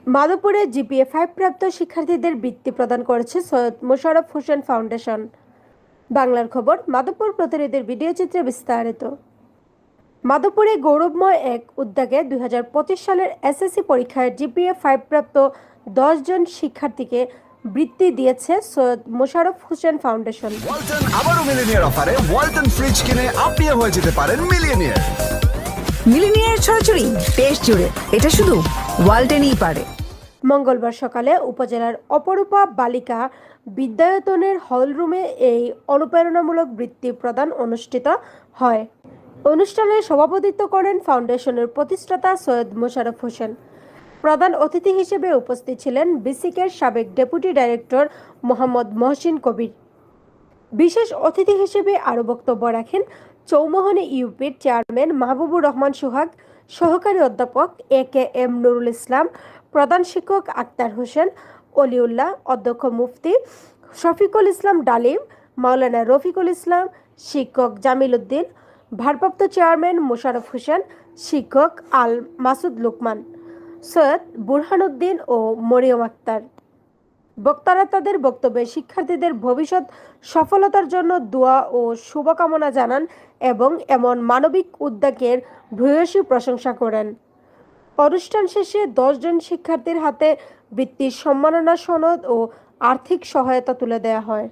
মাধবপুরে GPA 5 প্রাপ্ত শিক্ষার্থীদের বৃত্তি প্রদান করেছে সৈয়দ মোশাররফ হোসেন ফাউন্ডেশন। বাংলার খবর, মাধবপুর প্রতিনিধির ভিডিও চিত্রে বিস্তারিত। মাধবপুরে গৌরবময় এক উদ্যোগে 2025 সালের এসএসসি পরীক্ষায় জিপিএ 5 প্রাপ্ত 10 জন শিক্ষার্থীকে বৃত্তি দিয়েছে সৈয়দ মোশাররফ হোসেন ফাউন্ডেশন। ওয়ালটন আবারও মিলিনিয়ার অফারে ওয়ালটন ফ্রিজ কিনে আপনিও হয়ে যেতে পারেন মিলিয়নিয়ার। মিলিনিয়ার ছড়াছড়ি দেশ জুড়ে, এটা শুধু ওয়ালটেনই পারে। মঙ্গলবার সকালে উপজেলার অপরূপা বালিকা বিদ্যায়তনের হলরুমে এই অনুপ্রেরণামূলক বৃত্তি প্রদান অনুষ্ঠিত হয়। অনুষ্ঠানে সভাপতিত্ব করেন ফাউন্ডেশনের প্রতিষ্ঠাতা সৈয়দ মোশাররফ হোসেন। প্রধান অতিথি হিসেবে উপস্থিত ছিলেন বিসিকের সাবেক ডেপুটি ডাইরেক্টর মোহাম্মদ মহসিন কবির। বিশেষ অতিথি হিসেবে আরও বক্তব্য রাখেন চৌমোহনী ইউপির চেয়ারম্যান মাহবুবুর রহমান সোহাগ, সহকারী অধ্যাপক AKM নুরুল ইসলাম, প্রধান শিক্ষক আক্তার হোসেন অলিউল্লাহ, অধ্যক্ষ মুফতি শফিকুল ইসলাম ডালিম, মাওলানা রফিকুল ইসলাম, শিক্ষক জামিল উদ্দিন, ভারপ্রাপ্ত চেয়ারম্যান মোশাররফ হোসেন, শিক্ষক আল মাসুদ লুকমান, সৈয়দ বুরহানুদ্দিন ও মরিয়ম আক্তার। বক্তারা তাদের বক্তব্যে শিক্ষার্থীদের ভবিষ্যৎ সফলতার জন্য দোয়া ও শুভকামনা জানান এবং এমন মানবিক উদ্যোগের ভূয়সী প্রশংসা করেন। অনুষ্ঠান শেষে 10 জন শিক্ষার্থীর হাতে বৃত্তির সম্মাননা সনদ ও আর্থিক সহায়তা তুলে দেওয়া হয়।